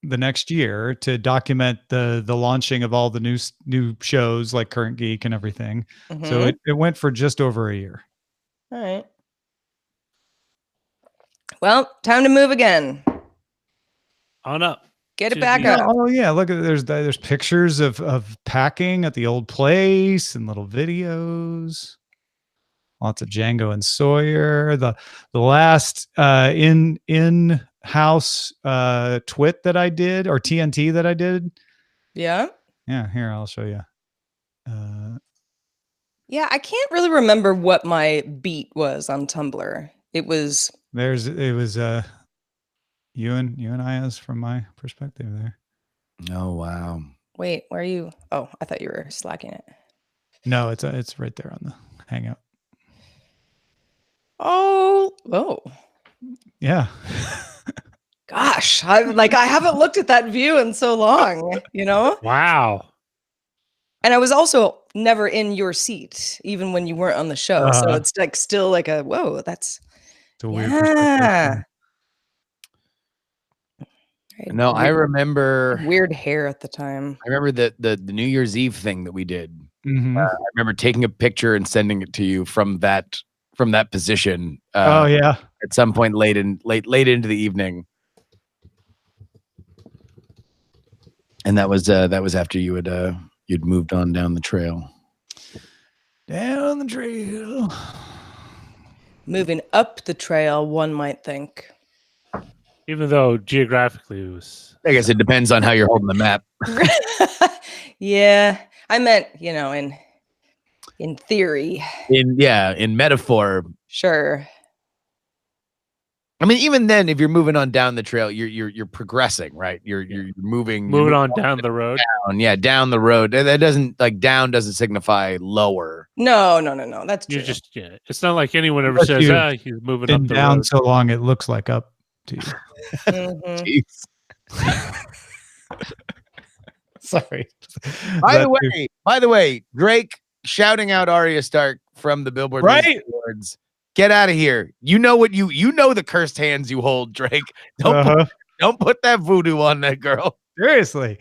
the next year to document the launching of all the new shows like Current Geek and everything. Mm-hmm. So it went for just over a year. All right. Well, time to move again. On up. Get it back up. Oh yeah, look at there's pictures of packing at the old place and little videos. Lots of Django and Sawyer. The last in-house twit that I did, or TNT that I did. Yeah. Yeah, here I'll show you. Yeah, I can't really remember what my beat was on Tumblr. It was you and I as from my perspective there. Oh wow. Wait, where are you? Oh, I thought you were slacking it. No, it's right there on the Hangout. Oh. Yeah. Gosh, I haven't looked at that view in so long, you know? Wow. And I was also never in your seat, even when you weren't on the show. So it's like still like a whoa, that's a weird perspective. Right. No, I remember weird hair at the time. I remember the New Year's Eve thing that we did. Mm-hmm. I remember taking a picture and sending it to you from that position. Oh yeah. At some point late into the evening. And that was after you had you'd moved on down the trail. Down the trail. Moving up the trail, one might think. Even though geographically it was... I guess it depends on how you're holding the map. Yeah. I meant, in theory. In metaphor. Sure. I mean, even then, if you're moving on down the trail, you're progressing, right? You're moving on down the road. Down the road. That doesn't down doesn't signify lower. No. That's true. You just it's not like anyone ever says, he's moving up the down road. so long it looks like up to you. Mm-hmm. Sorry. By the way, Drake shouting out Arya Stark from the Billboard Music Awards. Get out of here. You know what you know the cursed hands you hold, Drake. Don't put that voodoo on that girl. Seriously.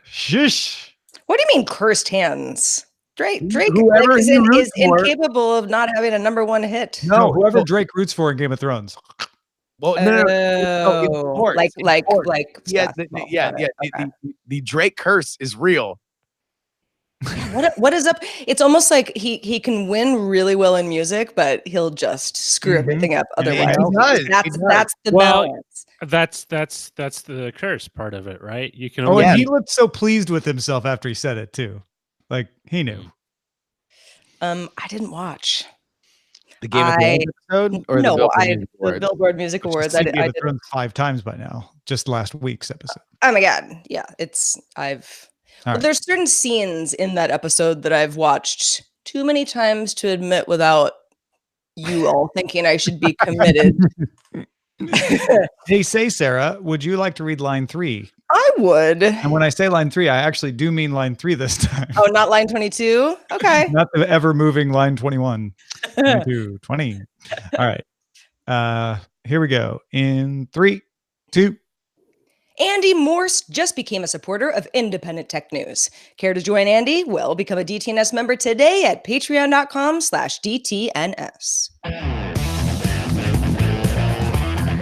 Shush. What do you mean cursed hands? Drake is incapable of not having a number 1 hit. No, whoever Drake roots for in Game of Thrones. Well, no, the Drake curse is real. What is up? It's almost like he can win really well in music, but he'll just screw everything up otherwise. That's the balance. That's the curse part of it, right? You can. And he looked so pleased with himself after he said it too, like he knew. I didn't watch the Game of Thrones episode, or the Billboard Music Awards. I did 5 times by now, just last week's episode. Oh my god, yeah, there's certain scenes in that episode that I've watched too many times to admit without you all thinking I should be committed. Hey, Sarah, would you like to read line 3? I would. And when I say line 3, I actually do mean line 3 this time. Oh, not line 22? Okay. Not the ever moving line 21. 22, 20. All right. Here we go. In 3, 2. Andy Morse just became a supporter of Independent Tech News. Care to join Andy? Well, become a DTNS member today at patreon.com/DTNS.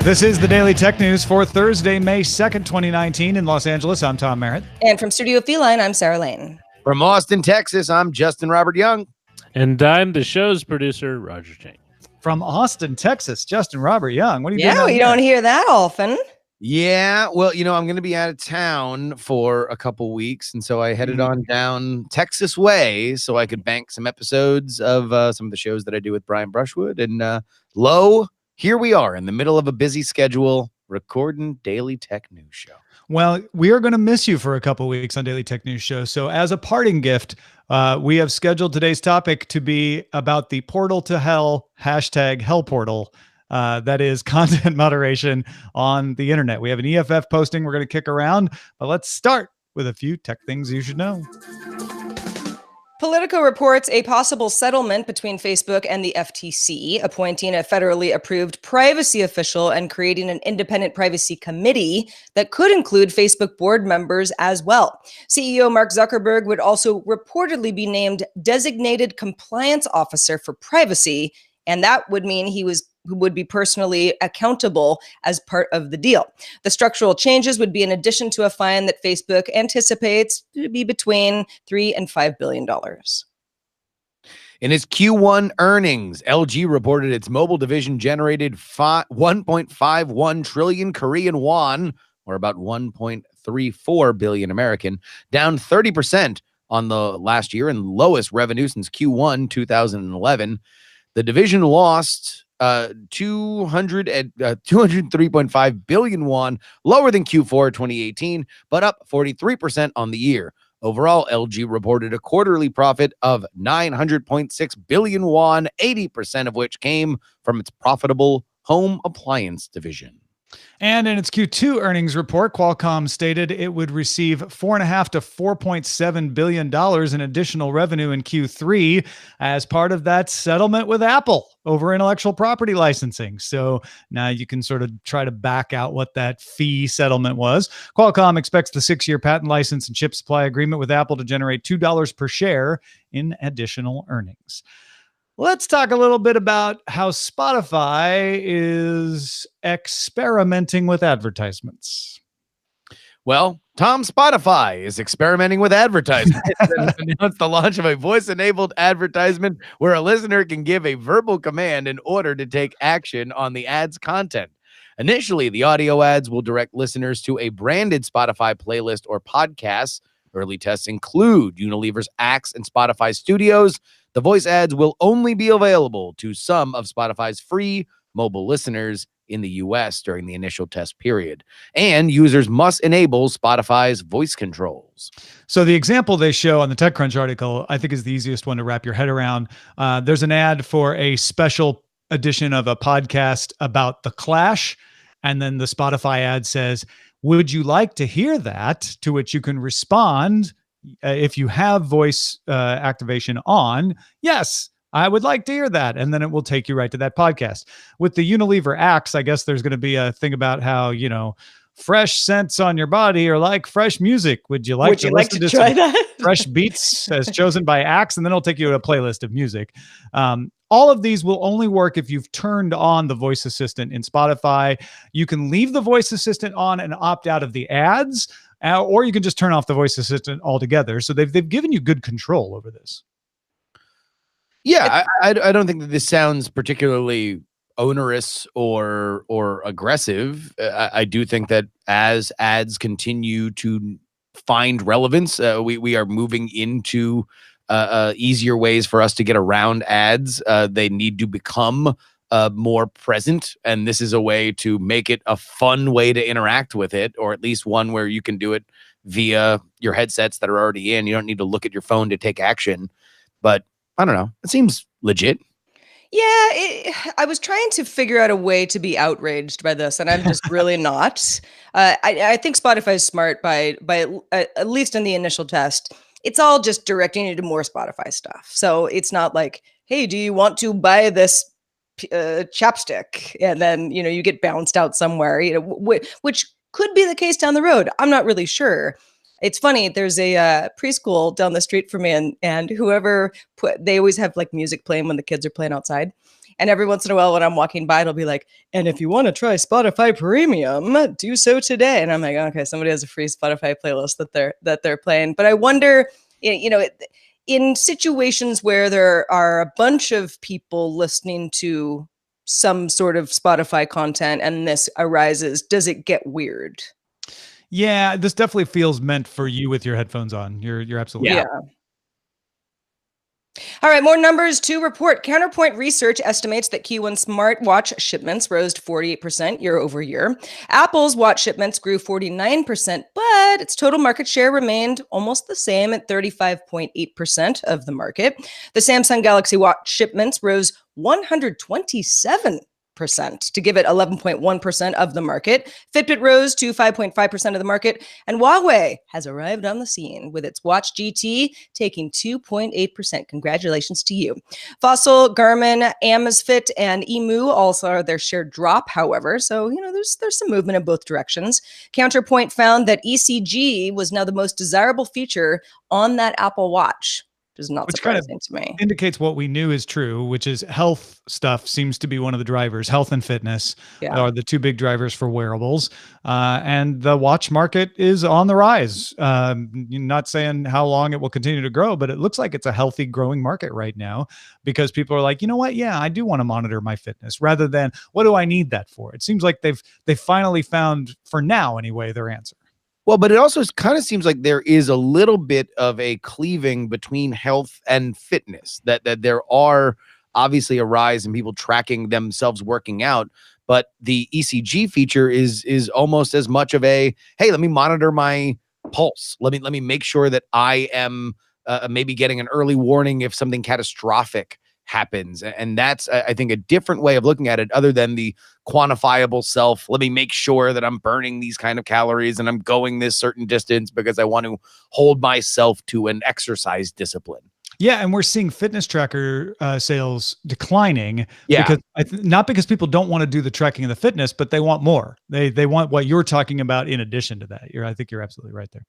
This is the Daily Tech News for Thursday, May 2nd, 2019 in Los Angeles. I'm Tom Merritt. And from Studio Feline, I'm Sarah Lane. From Austin, Texas, I'm Justin Robert Young. And I'm the show's producer, Roger Chang. From Austin, Texas, Justin Robert Young. What are you doing? Yeah, you don't hear that often. Yeah, well, I'm going to be out of town for a couple weeks, and so I headed on down Texas way so I could bank some episodes of some of the shows that I do with Brian Brushwood. And here we are in the middle of a busy schedule recording Daily Tech News Show. Well, we are going to miss you for a couple weeks on Daily Tech News Show. So as a parting gift, we have scheduled today's topic to be about the portal to hell, #hellportal. That is content moderation on the internet. We have an EFF posting we're going to kick around, but let's start with a few tech things you should know. Politico reports a possible settlement between Facebook and the FTC, appointing a federally approved privacy official and creating an independent privacy committee that could include Facebook board members as well. CEO Mark Zuckerberg would also reportedly be named designated compliance officer for privacy, and that would mean he would be personally accountable as part of the deal. The structural changes would be in addition to a fine that Facebook anticipates to be between $3 and $5 billion. In its Q1 earnings, LG reported its mobile division generated 1.51 trillion Korean won, or about 1.34 billion American, down 30% on the last year and lowest revenue since Q1 2011. The division lost 203.5 billion won, lower than Q4 2018, but up 43% on the year. Overall, LG reported a quarterly profit of 900.6 billion won, 80% of which came from its profitable home appliance division. And in its Q2 earnings report, Qualcomm stated it would receive $4.5 to $4.7 billion in additional revenue in Q3 as part of that settlement with Apple over intellectual property licensing. So now you can sort of try to back out what that fee settlement was. Qualcomm expects the 6-year patent license and chip supply agreement with Apple to generate $2 per share in additional earnings. Let's talk a little bit about how Spotify is experimenting with advertisements. Well, Tom Spotify is experimenting with advertisement and announced the launch of a voice-enabled advertisement where a listener can give a verbal command in order to take action on the ad's content. Initially, the audio ads will direct listeners to a branded Spotify playlist or podcasts. Early tests include Unilever's Axe and Spotify Studios. The voice ads will only be available to some of Spotify's free mobile listeners in the US during the initial test period. And users must enable Spotify's voice controls. So the example they show on the TechCrunch article, I think is the easiest one to wrap your head around. There's an ad for a special edition of a podcast about The Clash. And then the Spotify ad says, "Would you like to hear that?" To which you can respond, if you have voice activation on, "Yes, I would like to hear that." And then it will take you right to that podcast. With the Unilever Axe, I guess there's going to be a thing about how, fresh scents on your body are like fresh music. Would you like to try that? Fresh beats as chosen by Axe? And then it'll take you to a playlist of music. All of these will only work if you've turned on the voice assistant in Spotify. You can leave the voice assistant on and opt out of the ads, or you can just turn off the voice assistant altogether. So they've given you good control over this. Yeah, I don't think that this sounds particularly onerous or aggressive. I do think that as ads continue to find relevance, we are moving into easier ways for us to get around ads. They need to become more present, and this is a way to make it a fun way to interact with it, or at least one where you can do it via your headsets that are already in. You don't need to look at your phone to take action. But I don't know. It seems legit. Yeah, I was trying to figure out a way to be outraged by this, and I'm just really not. I think Spotify is smart by at least in the initial test. It's all just directing you to more Spotify stuff. So it's not like, hey, do you want to buy this chapstick? And then, you get bounced out somewhere, which could be the case down the road. I'm not really sure. It's funny. There's a preschool down the street from me, and whoever they always have like music playing when the kids are playing outside. And every once in a while when I'm walking by, it'll be like, "And if you want to try Spotify Premium, do so today." And I'm like, okay, somebody has a free Spotify playlist that they're playing. But I wonder, in situations where there are a bunch of people listening to some sort of Spotify content and this arises, does it get weird? Yeah, this definitely feels meant for you with your headphones on. You're absolutely right. All right, more numbers to report. Counterpoint Research estimates that Q1 smartwatch shipments rose 48% year over year. Apple's watch shipments grew 49%, but its total market share remained almost the same at 35.8% of the market. The Samsung Galaxy Watch shipments rose 127% 0.5% to give it 11.1% of the market. Fitbit rose to 5.5% of the market, and Huawei has arrived on the scene with its Watch GT taking 2.8%. Congratulations to you. Fossil, Garmin, Amazfit, and Emu also are their share drop, however. So, there's some movement in both directions. Counterpoint found that ECG was now the most desirable feature on that Apple Watch. Is not surprising to me. Indicates what we knew is true, which is health stuff seems to be one of the drivers. Health and fitness are the two big drivers for wearables. And the watch market is on the rise. Not saying how long it will continue to grow, but it looks like it's a healthy growing market right now because people are like, you know what? Yeah, I do want to monitor my fitness rather than what do I need that for? It seems like they've finally found, for now anyway, their answer. Well, but it also kind of seems like there is a little bit of a cleaving between health and fitness, that there are obviously a rise in people tracking themselves working out, but the ECG feature is almost as much of a, hey, let me monitor my pulse. Let me make sure that I am maybe getting an early warning if something catastrophic happens. And that's, I think, a different way of looking at it other than the quantifiable self. Let me make sure that I'm burning these kind of calories and I'm going this certain distance because I want to hold myself to an exercise discipline. Yeah, and we're seeing fitness tracker sales declining. Yeah, because not because people don't want to do the tracking of the fitness, but they want more. They want what you're talking about in addition to that. I think you're absolutely right there.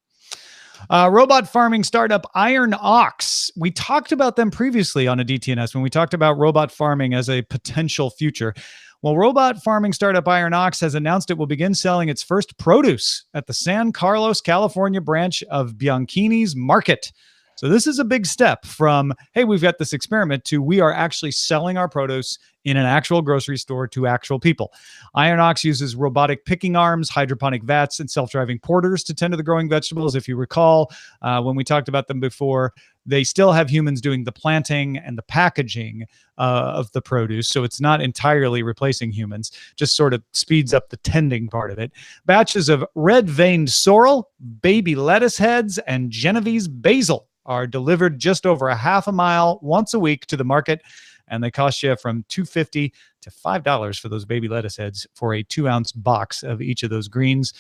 Robot farming startup Iron Ox. We talked about them previously on a DTNS when we talked about robot farming as a potential future. Well, robot farming startup Iron Ox has announced it will begin selling its first produce at the San Carlos, California branch of Bianchini's Market. So this is a big step from, hey, we've got this experiment to we are actually selling our produce in an actual grocery store to actual people. Iron Ox uses robotic picking arms, hydroponic vats, and self-driving porters to tend to the growing vegetables. If you recall, when we talked about them before, they still have humans doing the planting and the packaging of the produce. So it's not entirely replacing humans, just sort of speeds up the tending part of it. Batches of red-veined sorrel, baby lettuce heads, and Genovese basil are delivered just over a half a mile once a week to the market, and they cost you from $2.50 to $5 for those baby lettuce heads for a 2-ounce box of each of those greens,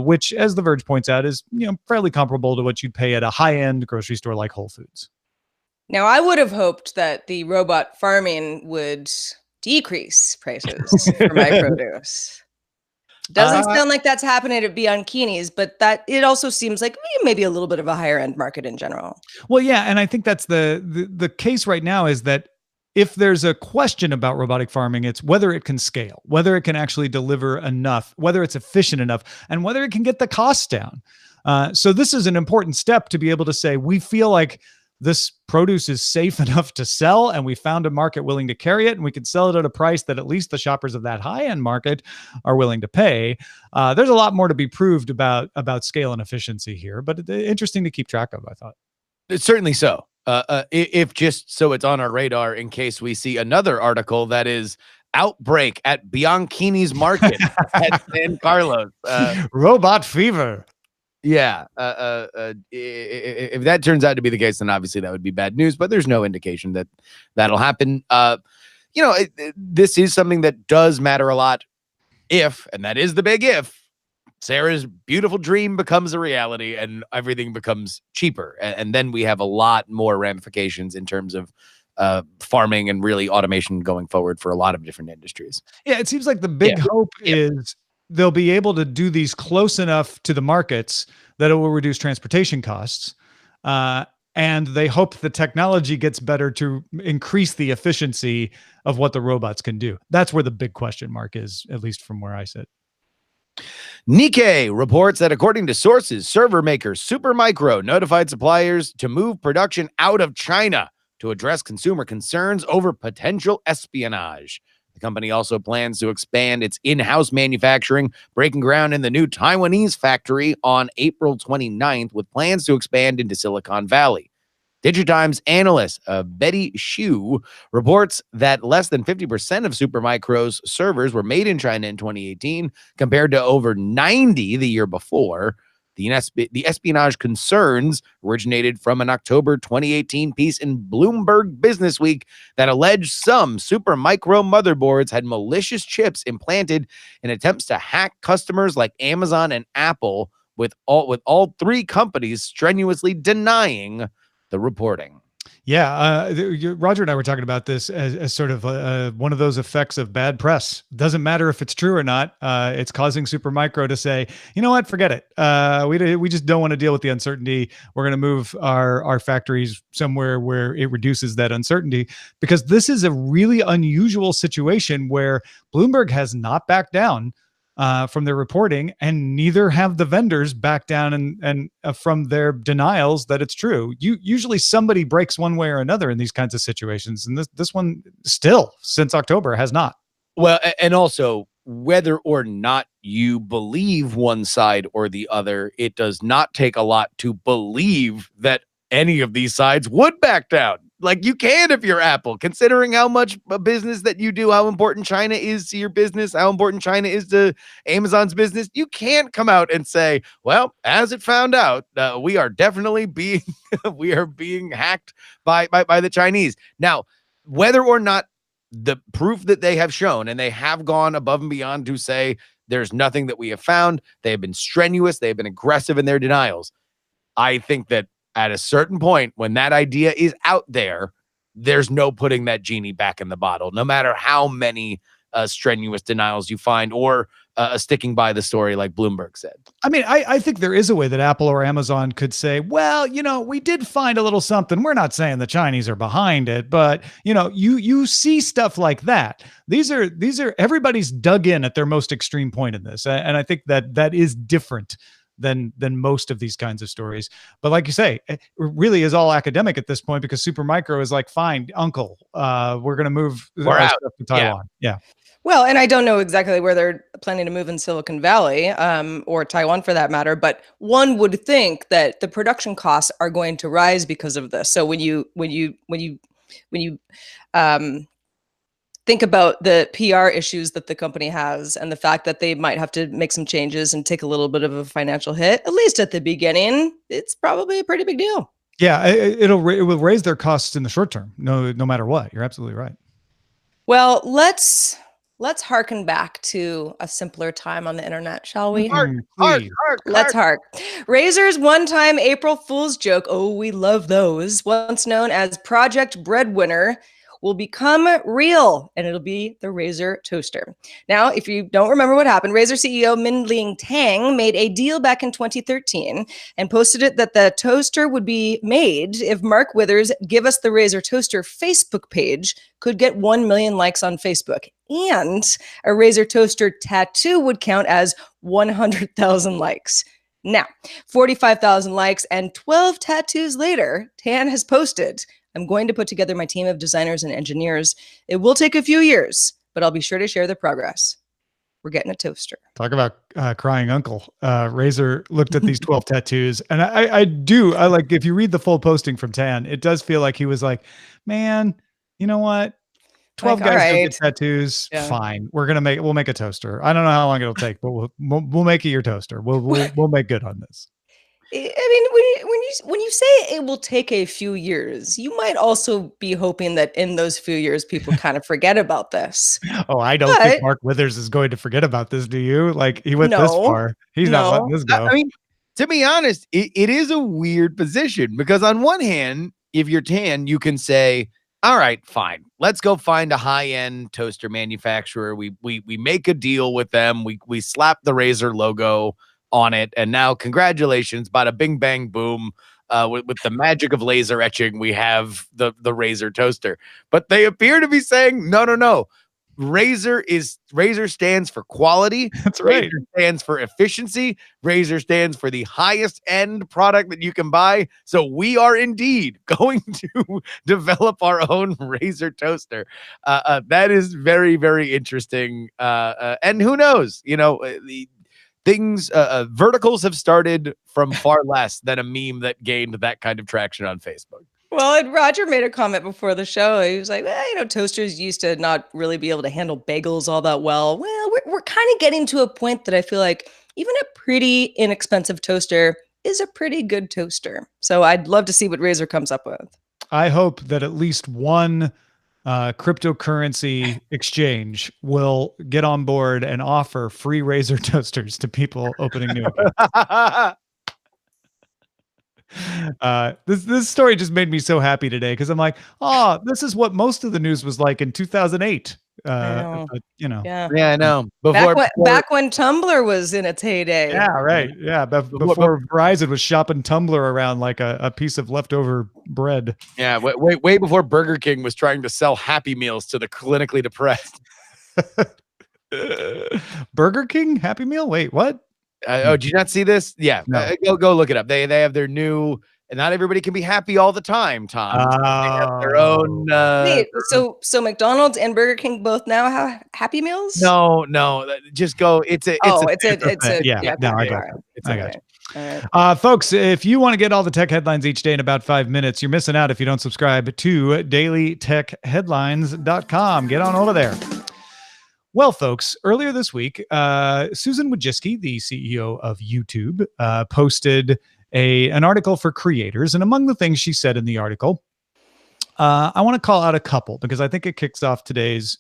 which, as The Verge points out, is fairly comparable to what you'd pay at a high-end grocery store like Whole Foods. Now, I would have hoped that the robot farming would decrease prices for my produce. Doesn't sound like that's happening at Bianchini's, but that it also seems like maybe a little bit of a higher end market in general. Well, yeah, and I think that's the case right now is that if there's a question about robotic farming, it's whether it can scale, whether it can actually deliver enough, whether it's efficient enough, and whether it can get the costs down. So this is an important step to be able to say, we feel like this produce is safe enough to sell, and we found a market willing to carry it, and we can sell it at a price that at least the shoppers of that high-end market are willing to pay. There's a lot more to be proved about scale and efficiency here, but interesting to keep track of, I thought. It's certainly so. If just so it's on our radar in case we see another article that is outbreak at Bianchini's Market at San Carlos. Robot fever. Yeah. If that turns out to be the case, then obviously that would be bad news, but there's no indication that that'll happen. This is something that does matter a lot if, and that is the big if, Sarah's beautiful dream becomes a reality and everything becomes cheaper. And then we have a lot more ramifications in terms of farming and really automation going forward for a lot of different industries. Yeah, it seems like the big hope is they'll be able to do these close enough to the markets that it will reduce transportation costs. And they hope the technology gets better to increase the efficiency of what the robots can do. That's where the big question mark is, at least from where I sit. Nikkei reports that according to sources, server maker Supermicro notified suppliers to move production out of China to address consumer concerns over potential espionage. The company also plans to expand its in-house manufacturing, breaking ground in the new Taiwanese factory on April 29th, with plans to expand into Silicon Valley. Digitime's analyst Betty Xu reports that less than 50% of Supermicro's servers were made in China in 2018, compared to over 90 the year before. The espionage concerns originated from an October 2018 piece in Bloomberg Businessweek that alleged some Supermicro motherboards had malicious chips implanted in attempts to hack customers like Amazon and Apple, with all three companies strenuously denying the reporting. Yeah, Roger and I were talking about this as sort of one of those effects of bad press. Doesn't matter if it's true or not. It's causing Supermicro to say, you know what, forget it. We just don't want to deal with the uncertainty. We're going to move our factories somewhere where it reduces that uncertainty, because this is a really unusual situation where Bloomberg has not backed down from their reporting, and neither have the vendors backed down and from their denials that it's true. Usually somebody breaks one way or another in these kinds of situations, and this one still since October has not. Well, and also, whether or not you believe one side or the other, it does not take a lot to believe that any of these sides would back down. Like, you can if you're Apple, considering how much business that you do, how important China is to your business, how important China is to Amazon's business. You can't come out and say, well, as it found out, we are definitely being hacked by the Chinese. Now, whether or not the proof that they have shown, and they have gone above and beyond to say there's nothing that we have found, they have been strenuous, they have been aggressive in their denials. I think that at a certain point, when that idea is out there, there's no putting that genie back in the bottle, no matter how many strenuous denials you find, or sticking by the story like Bloomberg said. I mean, I think there is a way that Apple or Amazon could say, well, we did find a little something. We're not saying the Chinese are behind it, but you see stuff like that. These are everybody's dug in at their most extreme point in this. And I think that is different than most of these kinds of stories. But like you say, it really is all academic at this point, because Supermicro is like, fine, uncle, we're going to move our stuff to Taiwan. Yeah. Well, and I don't know exactly where they're planning to move in Silicon Valley, or Taiwan for that matter, but one would think that the production costs are going to rise because of this. So when you think about the PR issues that the company has, and the fact that they might have to make some changes and take a little bit of a financial hit, at least at the beginning, it's probably a pretty big deal. Yeah, it will raise their costs in the short term. No matter what. You're absolutely right. Well, let's harken back to a simpler time on the internet, shall we? Let's hark. Razer's one-time April Fool's joke, oh, we love those, once known as Project Breadwinner, will become real, and it'll be the Razer toaster. Now, if you don't remember what happened, Razer CEO Min-Ling Tang made a deal back in 2013 and posted it that the toaster would be made if Mark Withers, Give Us the Razer Toaster Facebook page, could get 1 million likes on Facebook. And a Razer toaster tattoo would count as 100,000 likes. Now, 45,000 likes and 12 tattoos later, Tan has posted, I'm going to put together my team of designers and engineers. It will take a few years, but I'll be sure to share the progress. We're getting a toaster. Talk about crying uncle. Razer looked at these 12 tattoos, and I like, if you read the full posting from Tan, it does feel like he was like, man, you know what? 12 guys don't get tattoos. Yeah. Fine. We'll make a toaster. I don't know how long it'll take, but we'll make it your toaster. We'll make good on this. I mean, when you say it will take a few years, you might also be hoping that in those few years, people kind of forget about this. Oh, I don't think Mark Withers is going to forget about this. Do you? Like, he went this far. He's not letting this go. I mean, to be honest, it is a weird position, because on one hand, if you're Tan, you can say, all right, fine. Let's go find a high-end toaster manufacturer. We make a deal with them. We slap the Razer logo on it, and now congratulations, bada bing bang boom, with the magic of laser etching, we have the Razer toaster. But they appear to be saying no. Razer stands for quality. That's right. Razer stands for efficiency. Razer stands for the highest end product that you can buy. So we are indeed going to develop our own Razer toaster. That is very, very interesting. And who knows, the things, verticals have started from far less than a meme that gained that kind of traction on Facebook. Well, and Roger made a comment before the show. He was like, toasters used to not really be able to handle bagels all that well. Well, we're kind of getting to a point that I feel like even a pretty inexpensive toaster is a pretty good toaster. So I'd love to see what Razer comes up with. I hope that at least one cryptocurrency exchange will get on board and offer free Razer toasters to people opening new accounts. This story just made me so happy today because I'm like, oh, this is what most of the news was like in 2008. But, you know, Yeah, I know. Back when Tumblr was in its heyday. Yeah, right. Yeah, before Verizon was shopping Tumblr around like a piece of leftover bread. Yeah, way before Burger King was trying to sell Happy Meals to the clinically depressed. Burger King Happy Meal? Wait, what? Did you not see this? Yeah, no. Go look it up. They have their new. And not everybody can be happy all the time, Tom. They have their own. Wait, so McDonald's and Burger King both now have Happy Meals? No, just go. It's a. Yeah. No, I got it. I got you. All right. Folks, if you want to get all the tech headlines each day in about 5 minutes, you're missing out if you don't subscribe to dailytechheadlines.com. Get on over there. Well, folks, earlier this week, Susan Wojcicki, the CEO of YouTube, posted an article for creators. And among the things she said in the article, I want to call out a couple because I think it kicks off today's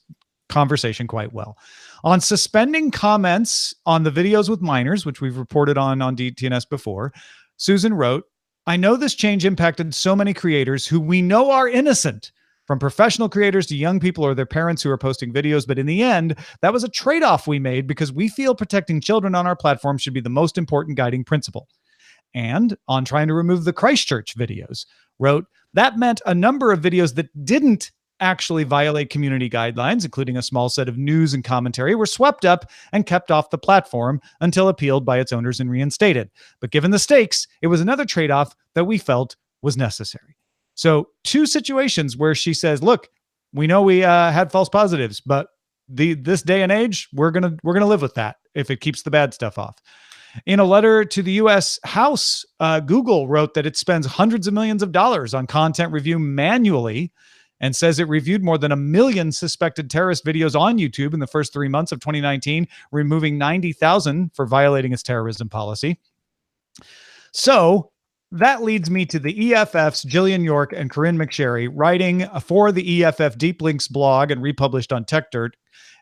conversation quite well. On suspending comments on the videos with minors, which we've reported on DTNS before, Susan wrote, "I know this change impacted so many creators who we know are innocent, from professional creators to young people or their parents who are posting videos. But in the end, that was a trade-off we made because we feel protecting children on our platform should be the most important guiding principle." And on trying to remove the Christchurch videos, wrote, "That meant a number of videos that didn't actually violate community guidelines, including a small set of news and commentary, were swept up and kept off the platform until appealed by its owners and reinstated. But given the stakes, it was another trade-off that we felt was necessary." So 2 situations where she says, look, we know we had false positives, but this day and age, we're gonna live with that if it keeps the bad stuff off. In a letter to the U.S. House, Google wrote that it spends hundreds of millions of dollars on content review manually and says it reviewed more than 1 million suspected terrorist videos on YouTube in the first 3 months of 2019, removing 90,000 for violating its terrorism policy. So that leads me to the EFF's Jillian York and Corinne McSherry writing for the EFF Deep Links blog and republished on Techdirt,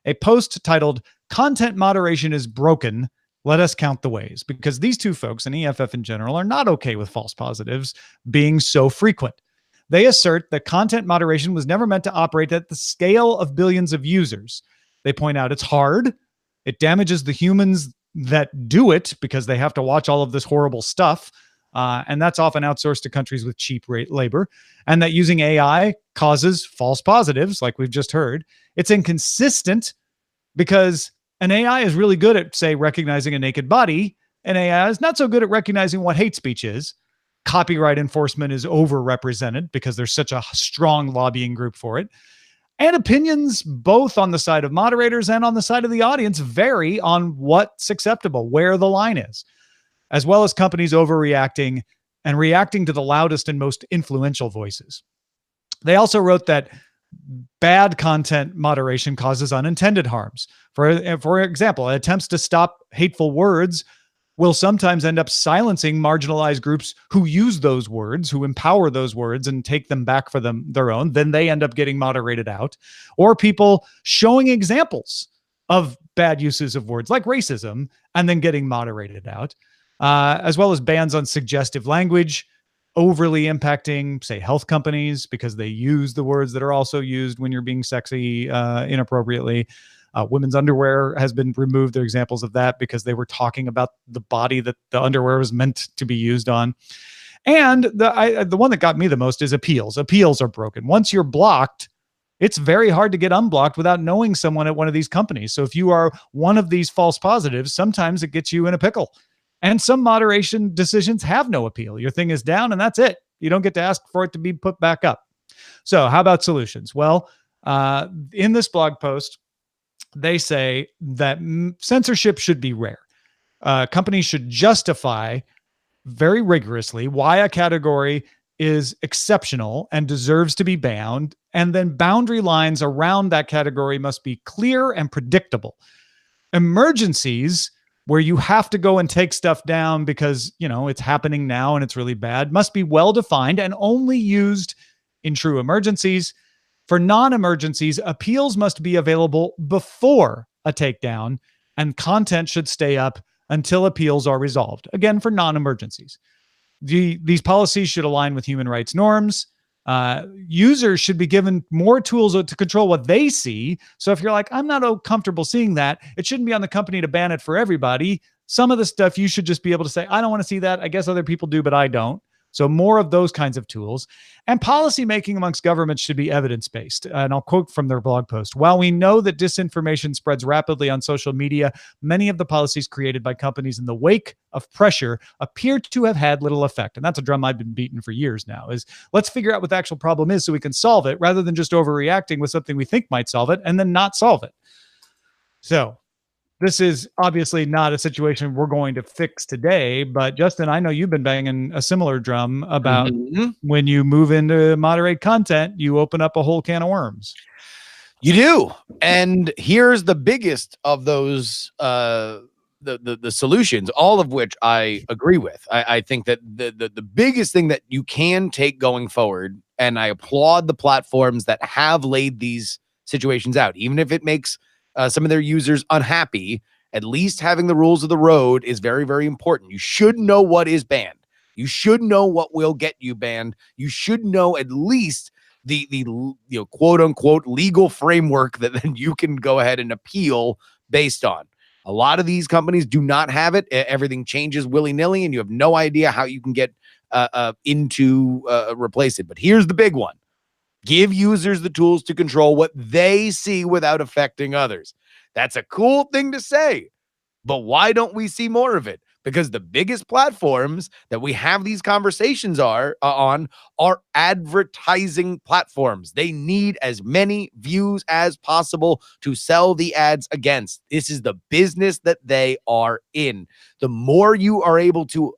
a post titled "Content Moderation is Broken. Let us count the ways," because these 2 folks and EFF in general are not okay with false positives being so frequent. They assert that content moderation was never meant to operate at the scale of billions of users. They point out it's hard. It damages the humans that do it because they have to watch all of this horrible stuff. And that's often outsourced to countries with cheap labor, and that using AI causes false positives, like we've just heard. It's inconsistent because an AI is really good at, say, recognizing a naked body, and AI is not so good at recognizing what hate speech is. Copyright enforcement is overrepresented because there's such a strong lobbying group for it. And opinions, both on the side of moderators and on the side of the audience, vary on what's acceptable, where the line is, as well as companies overreacting and reacting to the loudest and most influential voices. They also wrote that bad content moderation causes unintended harms. For example, attempts to stop hateful words will sometimes end up silencing marginalized groups who use those words, who empower those words and take them back for their own. Then they end up getting moderated out. Or people showing examples of bad uses of words like racism and then getting moderated out. As well as bans on suggestive language, overly impacting, say, health companies because they use the words that are also used when you're being sexy inappropriately. Women's underwear has been removed. There are examples of that because they were talking about the body that the underwear was meant to be used on. And the one that got me the most is appeals. Appeals are broken. Once you're blocked, it's very hard to get unblocked without knowing someone at one of these companies. So if you are one of these false positives, sometimes it gets you in a pickle. And some moderation decisions have no appeal. Your thing is down and that's it. You don't get to ask for it to be put back up. So how about solutions? Well, in this blog post, they say that censorship should be rare. Companies should justify very rigorously why a category is exceptional and deserves to be banned. And then boundary lines around that category must be clear and predictable. Emergencies where you have to go and take stuff down because, it's happening now and it's really bad, must be well defined and only used in true emergencies. For non-emergencies, appeals must be available before a takedown, and content should stay up until appeals are resolved. Again, for non-emergencies. These policies should align with human rights norms. Users should be given more tools to control what they see. So if you're like, I'm not comfortable seeing that, it shouldn't be on the company to ban it for everybody. Some of the stuff you should just be able to say, I don't want to see that. I guess other people do, but I don't. So more of those kinds of tools. And policy making amongst governments should be evidence-based. And I'll quote from their blog post. While we know that disinformation spreads rapidly on social media, many of the policies created by companies in the wake of pressure appear to have had little effect. And that's a drum I've been beating for years now, is let's figure out what the actual problem is so we can solve it, rather than just overreacting with something we think might solve it and then not solve it. So this is obviously not a situation we're going to fix today, but Justin, I know you've been banging a similar drum about when you move into moderate content, you open up a whole can of worms. You do. And here's the biggest of those, the solutions, all of which I agree with. I think that the biggest thing that you can take going forward, and I applaud the platforms that have laid these situations out, even if it makes some of their users unhappy, at least having the rules of the road is very, very important. You should know what is banned. You should know what will get you banned. You should know at least the quote unquote legal framework that then you can go ahead and appeal based on. A lot of these companies do not have it. Everything changes willy-nilly, and you have no idea how you can get replace it. But here's the big one. Give users the tools to control what they see without affecting others. That's a cool thing to say, but why don't we see more of it? Because the biggest platforms that we have these conversations on are advertising platforms. They need as many views as possible to sell the ads against. This is the business that they are in. The more you are able to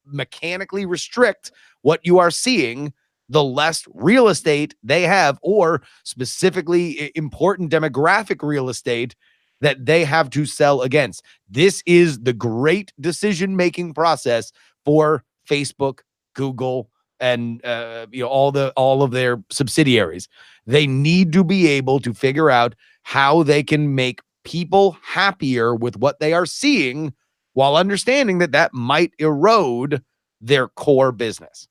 mechanically restrict what you are seeing, the less real estate they have, or specifically important demographic real estate that they have to sell against. This is the great decision-making process for Facebook, Google, and all of their subsidiaries. They need to be able to figure out how they can make people happier with what they are seeing, while understanding that that might erode their core business.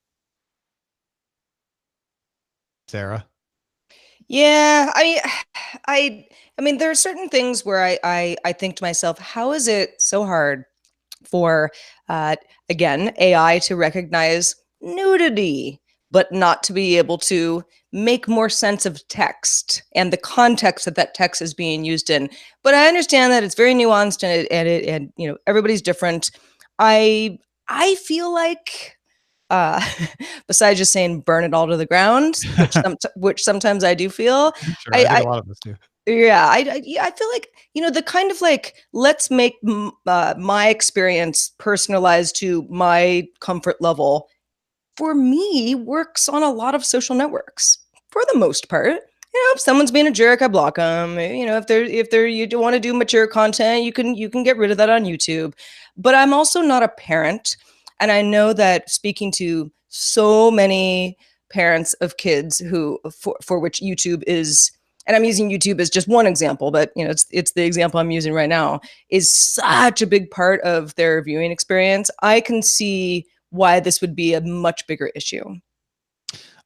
Sarah? Yeah, I mean, there are certain things where I think to myself, how is it so hard for, again, AI to recognize nudity, but not to be able to make more sense of text and the context that that text is being used in? But I understand that it's very nuanced, and everybody's different. I feel like, besides just saying burn it all to the ground, which sometimes I do feel. Sure, I think a lot of us do. Yeah, I feel like, the kind of like, let's make my experience personalized to my comfort level, for me, works on a lot of social networks for the most part. If someone's being a jerk, I block them. If you do want to do mature content, you can get rid of that on YouTube. But I'm also not a parent. And I know that speaking to so many parents of kids who, for which YouTube is, and I'm using YouTube as just one example, but it's the example I'm using right now, is such a big part of their viewing experience. I can see why this would be a much bigger issue.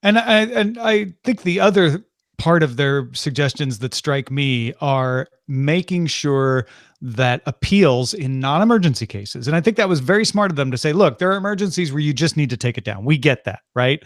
And I think the other part of their suggestions that strike me are making sure that appeals in non-emergency cases. And I think that was very smart of them to say, look, there are emergencies where you just need to take it down. We get that, right?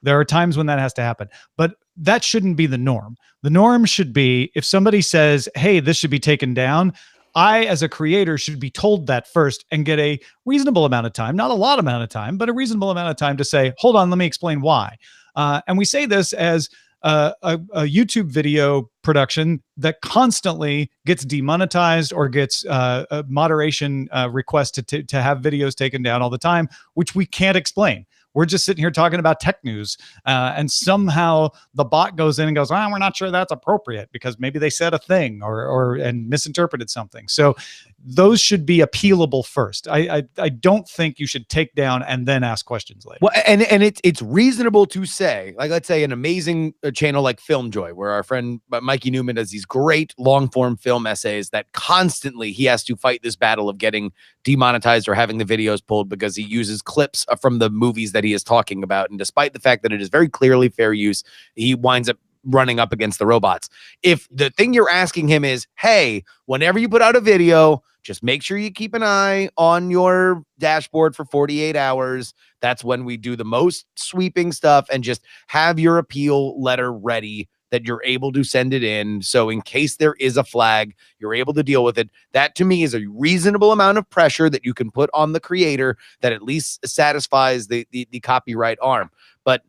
There are times when that has to happen, but that shouldn't be the norm. The norm should be, if somebody says, hey, this should be taken down, I, as a creator, should be told that first and get a reasonable amount of time, not a lot amount of time, but a reasonable amount of time to say, hold on, let me explain why. And we say this as a YouTube video production that constantly gets demonetized or gets a moderation request to have videos taken down all the time, which we can't explain. We're just sitting here talking about tech news, and somehow the bot goes in and goes, we're not sure that's appropriate because maybe they said a thing and misinterpreted something. So those should be appealable first. I don't think you should take down and then ask questions later. Well, and it's reasonable to say, like, let's say an amazing channel like FilmJoy, where our friend Mikey Newman does these great long form film essays that constantly he has to fight this battle of getting demonetized or having the videos pulled because he uses clips from the movies that he is talking about. And despite the fact that it is very clearly fair use, he winds up running up against the robots. If the thing you're asking him is, hey, whenever you put out a video, just make sure you keep an eye on your dashboard for 48 hours. That's when we do the most sweeping stuff, and just have your appeal letter ready that you're able to send it in. So in case there is a flag, you're able to deal with it. That to me is a reasonable amount of pressure that you can put on the creator that at least satisfies the copyright arm. But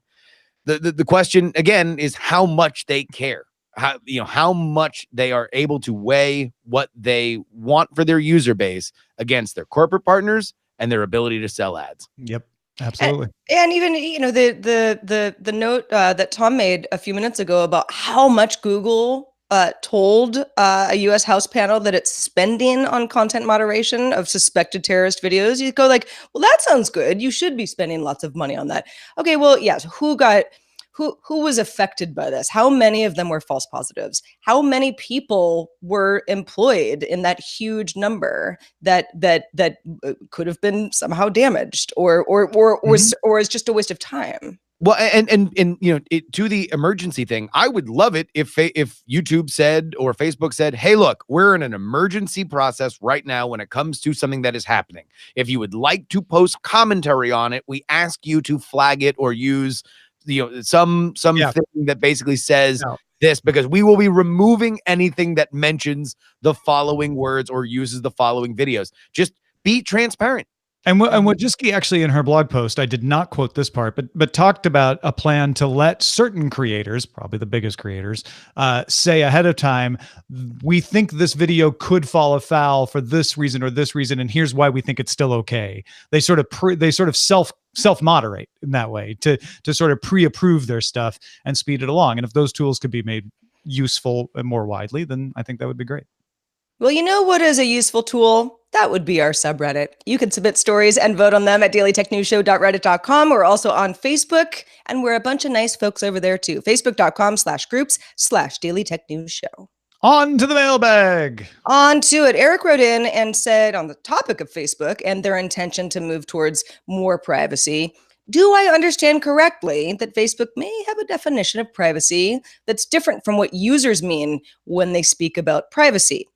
the question again is how much they care. How much they are able to weigh what they want for their user base against their corporate partners and their ability to sell ads. Yep, absolutely. And even the note that Tom made a few minutes ago about how much Google told a U.S. House panel that it's spending on content moderation of suspected terrorist videos. You go like, well, that sounds good. You should be spending lots of money on that. Okay, well, yes. Who was affected by this? How many of them were false positives? How many people were employed in that huge number that could have been somehow damaged or is just a waste of time? Well, and to the emergency thing, I would love it if YouTube said or Facebook said, hey, look, we're in an emergency process right now when it comes to something that is happening. If you would like to post commentary on it, we ask you to flag it or use some thing that basically says this, because we will be removing anything that mentions the following words or uses the following videos. Just be transparent. And Wojcicki actually in her blog post, I did not quote this part, but talked about a plan to let certain creators, probably the biggest creators, say ahead of time, we think this video could fall afoul for this reason or this reason, and here's why we think it's still okay. They sort of self-moderate in that way to sort of pre-approve their stuff and speed it along. And if those tools could be made useful and more widely, then I think that would be great. Well, you know what is a useful tool? That would be our subreddit. You can submit stories and vote on them at dailytechnewsshow.reddit.com. We're also on Facebook, and we're a bunch of nice folks over there too. Facebook.com/groups/dailytechnewsshow. On to the mailbag. On to it. Eric wrote in and said, on the topic of Facebook and their intention to move towards more privacy, do I understand correctly that Facebook may have a definition of privacy that's different from what users mean when they speak about privacy?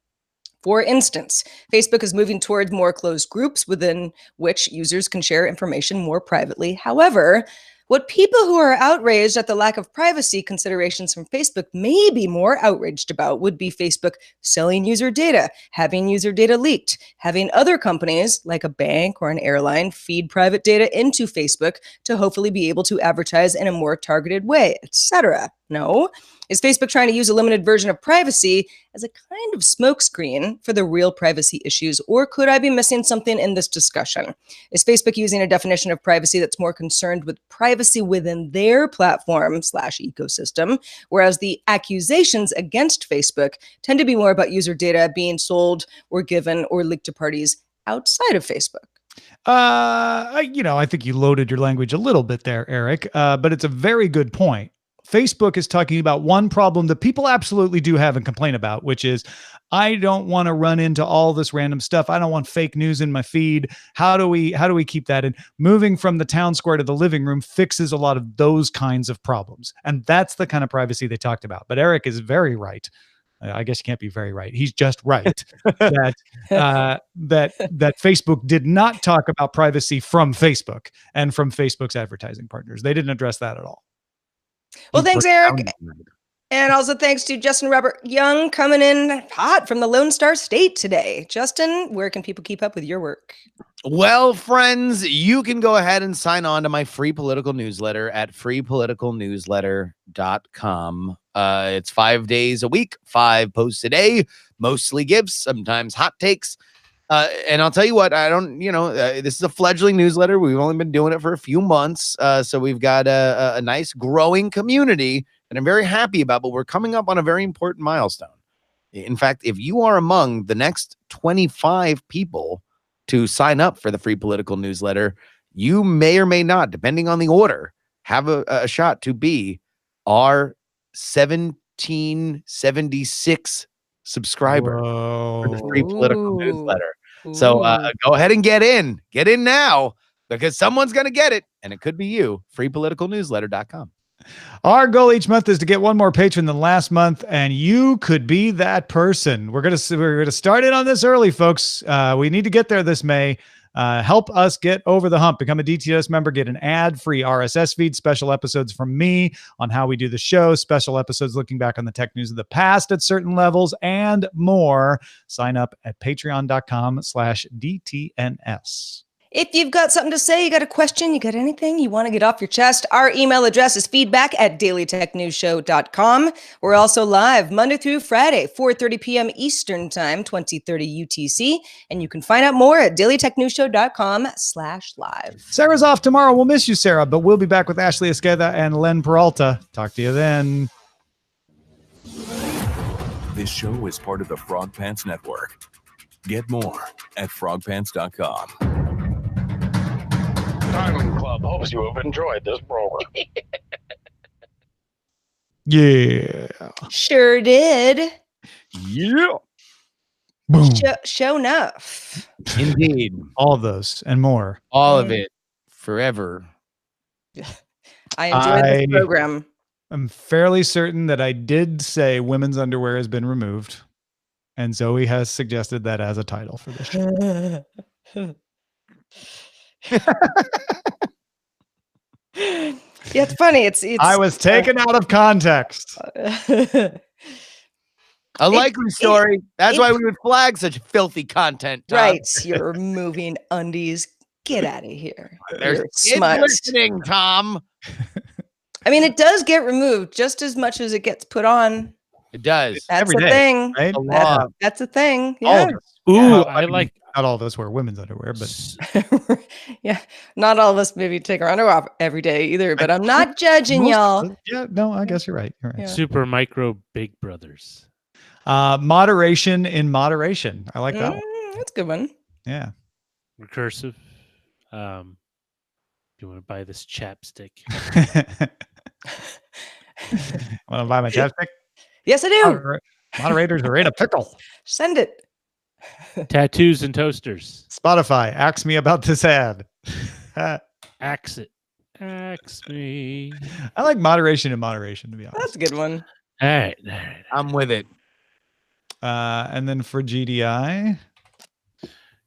For instance, Facebook is moving towards more closed groups within which users can share information more privately. However, what people who are outraged at the lack of privacy considerations from Facebook may be more outraged about would be Facebook selling user data, having user data leaked, having other companies like a bank or an airline feed private data into Facebook to hopefully be able to advertise in a more targeted way, etc. No. Is Facebook trying to use a limited version of privacy as a kind of smokescreen for the real privacy issues, or could I be missing something in this discussion? Is Facebook using a definition of privacy that's more concerned with privacy within their platform/ecosystem, whereas the accusations against Facebook tend to be more about user data being sold or given or leaked to parties outside of Facebook? I think you loaded your language a little bit there, Eric, but it's a very good point. Facebook is talking about one problem that people absolutely do have and complain about, which is, I don't want to run into all this random stuff. I don't want fake news in my feed. How do we keep that? And moving from the town square to the living room fixes a lot of those kinds of problems. And that's the kind of privacy they talked about. But Eric is very right. I guess you can't be very right. He's just right that Facebook did not talk about privacy from Facebook and from Facebook's advertising partners. They didn't address that at all. Well, thanks, Eric. And also thanks to Justin Robert Young coming in hot from the Lone Star State today. Justin, where can people keep up with your work? Well, friends, you can go ahead and sign on to my free political newsletter at freepoliticalnewsletter.com. It's 5 days a week, 5 posts a day, mostly gifts, sometimes hot takes. And I'll tell you what, I don't, this is a fledgling newsletter. We've only been doing it for a few months. So we've got a nice growing community that I'm very happy about, but we're coming up on a very important milestone. In fact, if you are among the next 25 people to sign up for the free political newsletter, you may or may not, depending on the order, have a shot to be our 1776 subscriber for the free political newsletter. So go ahead and get in now, because someone's going to get it, and it could be you. freepoliticalnewsletter.com. Our goal each month is to get one more patron than last month, and you could be that person. We're gonna start in on this early, folks. We need to get there this May. Help us get over the hump. Become a DTNS member. Get an ad-free RSS feed, special episodes from me on how we do the show, special episodes looking back on the tech news of the past at certain levels, and more. Sign up at patreon.com/DTNS. If you've got something to say, you got a question, you got anything you want to get off your chest, our email address is feedback@dailytechnewsshow.com. We're also live Monday through Friday, 4:30 p.m. Eastern Time, 2030 UTC. And you can find out more at dailytechnewsshow.com/live. Sarah's off tomorrow. We'll miss you, Sarah, but we'll be back with Ashley Esqueda and Len Peralta. Talk to you then. This show is part of the Frog Pants Network. Get more at frogpants.com. Diamond Club hopes you have enjoyed this program. Yeah. Sure did. Yeah. Boom. Show enough. Indeed. All of those and more. All of it. Forever. I enjoyed this program. I'm fairly certain that I did say women's underwear has been removed. And Zoe has suggested that as a title for this show. Yeah, it's funny. It's I was taken out of context. A likely story. That's why we would flag such filthy content, Tom. Right. You're removing undies. Get out of here. There's You're kids smut. listening, Tom. I mean, it does get removed just as much as it gets put on. It does. That's Every a day, thing. right? That's a thing. All Yeah. of us. Ooh, I I mean, like not all of us wear women's underwear, but Yeah. Not all of us maybe take our underwear off every day either, but I'm not judging most y'all. of us- yeah, no, I guess you're right. You're right. Yeah. Supermicro Big Brothers. Moderation in moderation. I like that one. That's a good one. Yeah. Recursive. Do you want to buy this chapstick? Want to buy my chapstick? Yes, I do. Moderators are in a pickle. Send it. Tattoos and toasters. Spotify, ask me about this ad. Axe it. Axe me. I like moderation in moderation, to be honest. That's a good one. All right. All right. I'm with it. And then for GDI,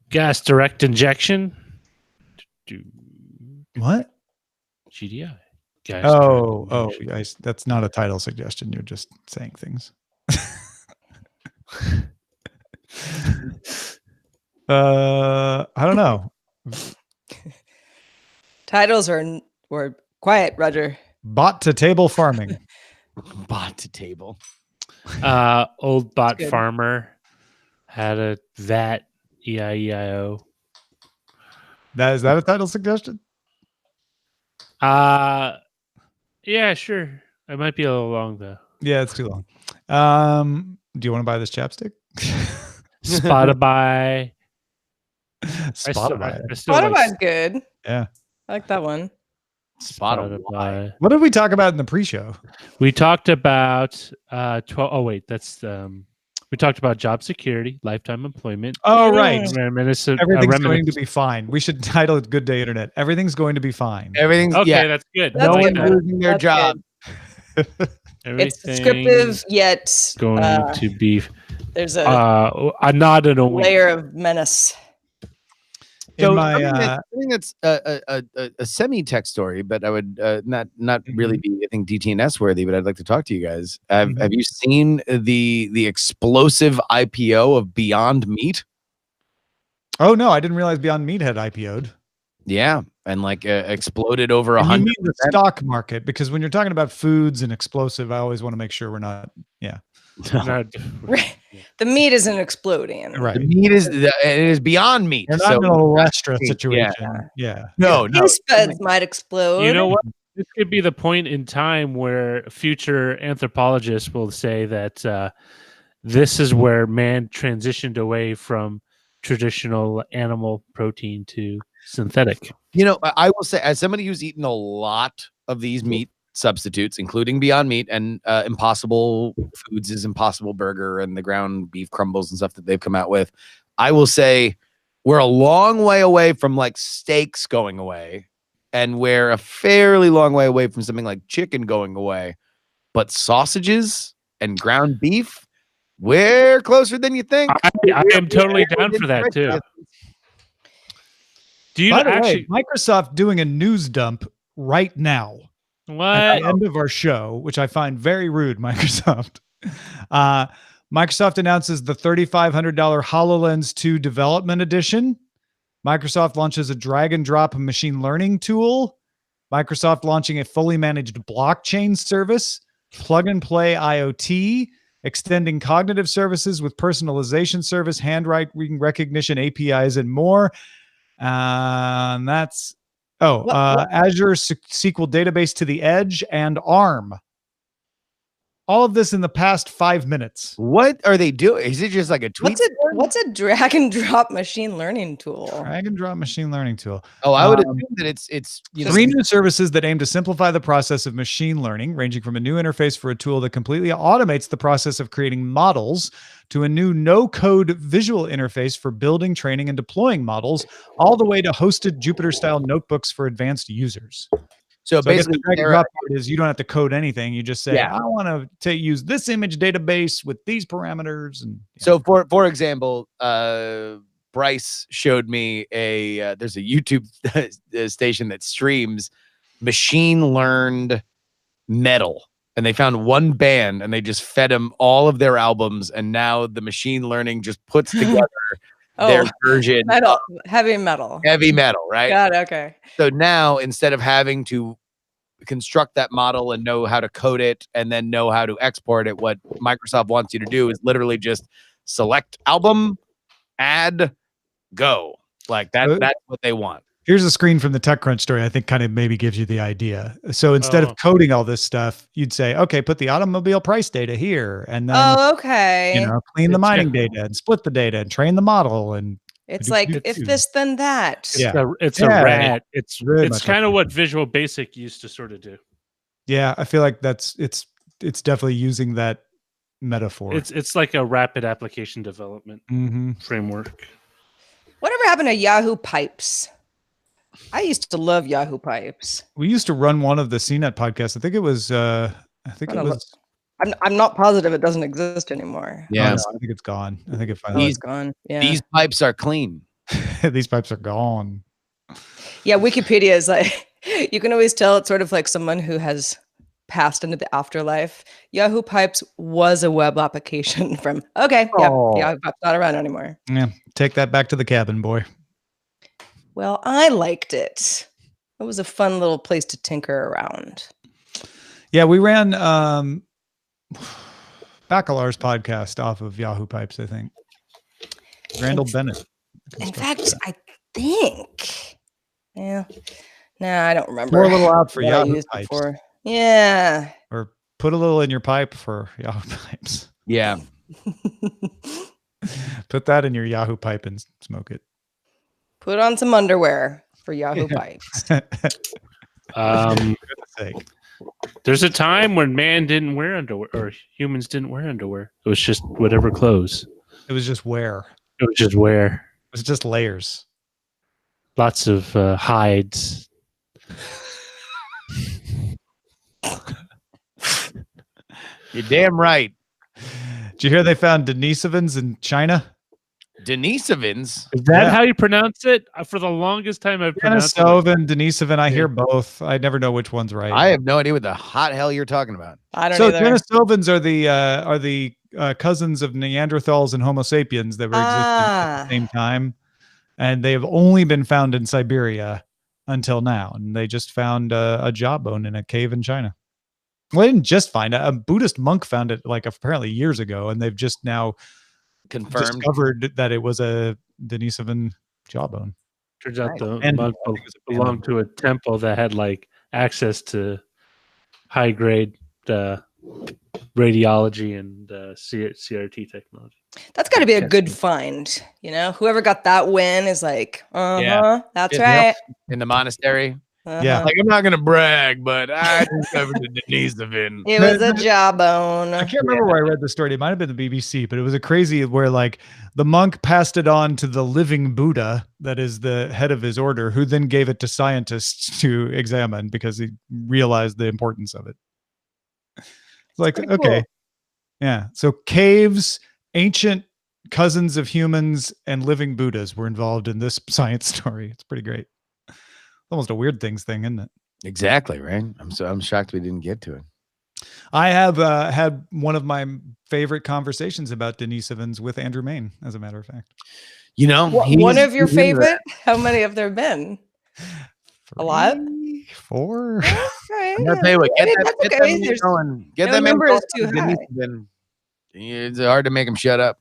Gas direct injection. what? GDI. Gas Oh, direct injection. that's not a title suggestion. You're just saying things. I don't know. Titles were quiet, Roger. Bot to table farming. Bot to table. Old bot good. farmer had a VAT EIEIO. Is that a title suggestion? Yeah, sure. It might be a little long though. Yeah, it's too long. Do you want to buy this chapstick? Spotify. Spotify. I still like Spotify's good. Yeah. I like that one. Spotify. What did we talk about in the pre-show? We talked about 12. Oh wait, that's we talked about job security, lifetime employment. Oh, right. Everything's going to be fine. We should title it "Good Day Internet." Everything's going to be fine. Everything's Okay, that's good. That's no good. one's losing their That's job. It's descriptive, yet Going to be there's a nod and a wink. layer of menace. In So my, something that's a semi-tech story, but I would not really be, I think, DTNS worthy, but I'd like to talk to you guys. Have you seen the explosive IPO of Beyond Meat? oh no, I didn't realize Beyond Meat had IPO'd. Yeah, and like exploded over And you 100. mean the stock market? Because when you're talking about foods and explosive, I always want to make sure we're not. Yeah. Not- The meat isn't exploding. Right. The meat is it is beyond meat. You're not in a Lestra situation. Yeah. No, Your no. taste buds might explode. You know what? This could be the point in time where future anthropologists will say that this is where man transitioned away from traditional animal protein to synthetic. You know, I will say, as somebody who's eaten a lot of these meat substitutes, including Beyond Meat and Impossible Foods' Impossible Burger and the ground beef crumbles and stuff that they've come out with, I will say we're a long way away from like steaks going away, and we're a fairly long way away from something like chicken going away. But sausages and ground beef, we're closer than you think. I am totally down for that too. Do you By the actually? way, Microsoft doing a news dump right now at What? the end of our show, which I find very rude, Microsoft. Microsoft announces the $3,500 HoloLens 2 Development Edition. Microsoft launches a drag and drop machine learning tool. Microsoft launching a fully managed blockchain service, plug and play IoT, extending cognitive services with personalization service, handwriting recognition, APIs, and more. That's Azure SQL database to the edge and ARM. All of this in the past 5 minutes. What are they doing? Is it just like a tweet? What's a drag and drop machine learning tool? Drag and drop machine learning tool. Oh, I would assume that it's you know, Three new services that aim to simplify the process of machine learning, ranging from a new interface for a tool that completely automates the process of creating models to a new no-code visual interface for building, training, and deploying models, all the way to hosted Jupyter-style notebooks for advanced users. so So I guess the basically drag and drop part is you don't have to code anything. You just say, Yeah. I want to use this image database with these parameters. And So for example, Bryce showed me there's a YouTube station that streams machine learned metal, and they found one band and they just fed them all of their albums, and now the machine learning just puts together their version Metal, of heavy metal. heavy metal, right? Got it, okay. So now instead of having to construct that model and know how to code it and then know how to export it, what Microsoft wants you to do is literally just select album, add, go. Like that's what they want. here's a screen from the TechCrunch story. I think kind of maybe gives you the idea. So instead of coding all this stuff, you'd say, okay, put the automobile price data here, and then Okay. clean the mining data and split the data and train the model. And It's like if this then that. Yeah. It's a rat. It's Very much kind of like what Visual Basic used to sort of do. yeah, I feel like it's definitely using that metaphor. It's like a rapid application development framework. Whatever happened to Yahoo Pipes? I used to love Yahoo Pipes. We used to run one of the CNET podcasts. I think it was. I'm not positive it doesn't exist anymore. Yeah, I think it's gone. I think it finally. It's gone. Yeah. these pipes are clean. These pipes are gone. Yeah, Wikipedia is like you can always tell it's sort of like someone who has passed into the afterlife. Yahoo Pipes was a web application from Yahoo Pipes not around anymore. Yeah, take that back to the cabin, boy. Well, I liked it. It was a fun little place to tinker around. Yeah, we ran Bacalar's podcast off of Yahoo Pipes, I think. Randall Bennett. In fact, I think. Yeah. Nah, I don't remember. Pour a little out for what I Yahoo used Pipes. before. Yeah. Or put a little in your pipe for Yahoo Pipes. Yeah. Put that in your Yahoo pipe and smoke it. Put on some underwear for Yahoo Pipes. For goodness sake. There's a time when man didn't wear underwear, or humans didn't wear underwear. It was just whatever clothes. It was just wear. It was just wear. It was just layers. Lots of hides. You're damn right. Did you hear they found Denisovans in China? Denisovans. Is that Yeah. how you pronounce it? For the longest time, I've pronounced it. Denisovan. I hear both. I never know which one's right. I have no idea what the hot hell you're talking about. I don't So either. Denisovans are the cousins of Neanderthals and Homo sapiens that were existing at the same time, and they have only been found in Siberia until now. And they just found a jawbone in a cave in China. Well, I didn't just find it. A Buddhist monk found it like apparently years ago, and they've just now Confirmed. discovered that it was a Denisovan jawbone. Turns out the And monk I think it was a belonged to a temple that had like access to high grade radiology and CRT technology. That's got to be a good find. You know, whoever got that win is like, that's Yep. right. In the monastery. Yeah. Like, I'm not gonna brag, but I discovered the Denisovan. It was a jawbone. I can't remember where I read the story. It might have been the BBC, but it was a crazy where like the monk passed it on to the living Buddha, that is the head of his order, who then gave it to scientists to examine because he realized the importance of it. It's like, pretty okay. cool. Yeah. So caves, ancient cousins of humans, and living Buddhas were involved in this science story. It's pretty great. Almost a weird thing, isn't it? Exactly, right? I'm shocked we didn't get to it. I have had one of my favorite conversations about Denisovans with Andrew Main, as a matter of fact. You know, One of your favorite? How many have there been? A lot? 3, 4. Right. I'm gonna tell you what, get That's that okay. man There's going. Get no that man number going is too on high. Denisovan. It's hard to make him shut up.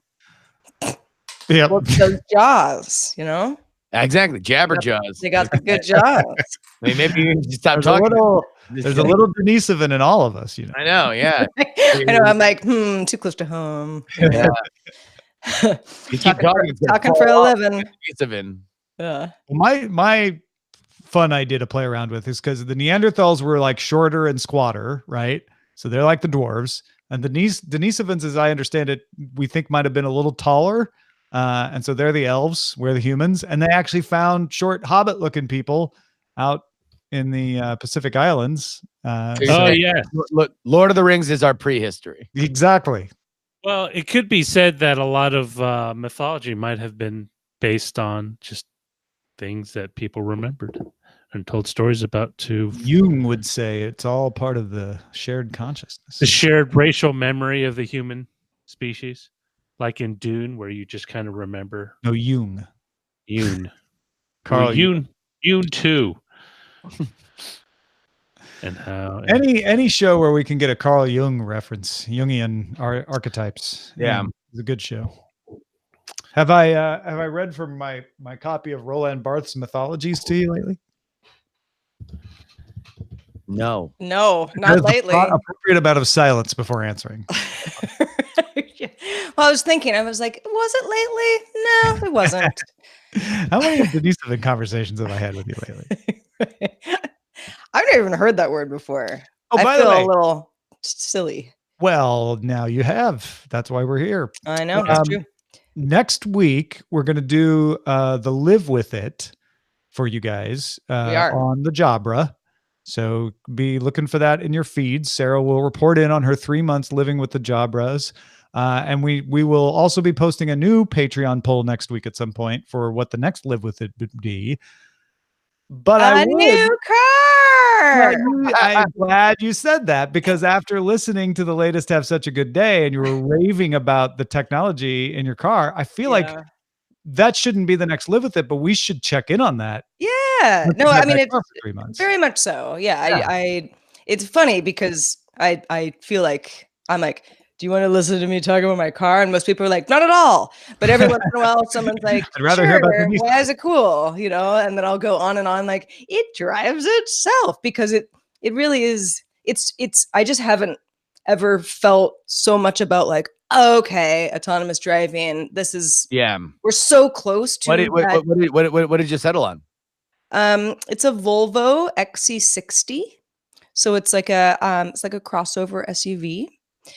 Yeah. well, those jaws, you know? Exactly, jabberjaws. They got the good jaws. I mean, maybe you can stop There's talking. a little Denisovan in all of us, you know. I know, yeah. I know. I'm like, too close to home. Yeah. You keep Talking for a living. Denisovan. Yeah. My fun idea to play around with is because the Neanderthals were like shorter and squatter, right? So they're like the dwarves. And the Denisovans, as I understand it, we think might have been a little taller. And so they're the elves, we're the humans. And they actually found short hobbit-looking people out in the Pacific Islands. Yeah. Look, Lord of the Rings is our prehistory. Exactly. Well, it could be said that a lot of mythology might have been based on just things that people remembered and told stories about to Jung would say it's all part of the shared consciousness. the shared racial memory of the human species, like in Dune, where you just kind of remember No, Jung. Yoon. Carl Yoon too. And how Any show where we can get a Carl Jung reference, Jungian archetypes. Yeah. It's a good show. Have I read from my copy of Roland Barthes' Mythologies to you lately? No. No, not There's lately. an appropriate amount of silence before answering. Yeah. Well, I was thinking, I was like, was it lately? No, it wasn't. How many Denisovan conversations have I had with you lately? I've never even heard that word before. Oh, I by the feel way, a little silly. well, now you have. That's why we're here. I know, that's true. Next week, we're going to do the Live With It for you guys We are. on the Jabra. So be looking for that in your feeds. Sarah will report in on her 3 months living with the Jabras. And we will also be posting a new Patreon poll next week at some point for what the next Live With It would be. But A new car. I'm glad you said that, because after listening to the latest Have Such a Good Day and you were raving about the technology in your car, I feel like that shouldn't be the next Live With It, but we should check in on that. Yeah. No, I mean, it's 3 months. very much so. Yeah. I it's funny because I feel like I'm like, do you want to listen to me talk about my car? And most people are like, not at all. But every once in a while, someone's like, I'd rather hear about the new why is it cool? You know, and then I'll go on and on, like, it drives itself, because it really is. It's I just haven't ever felt so much about like, okay, autonomous driving. This is, we're so close to What did you settle on? it's a Volvo XC60. So it's like a crossover SUV.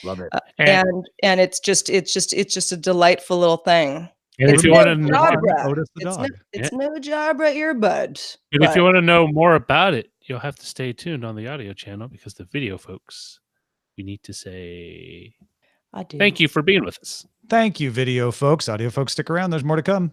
Love it. And it's just a delightful little thing. And if you want to know, Otis the dog. It's no Jabra earbud. and if you want to know more about it, you'll have to stay tuned on the audio channel, because the video folks, we need to say I do. thank you for being with us. Thank you, video folks. Audio folks, stick around. There's more to come.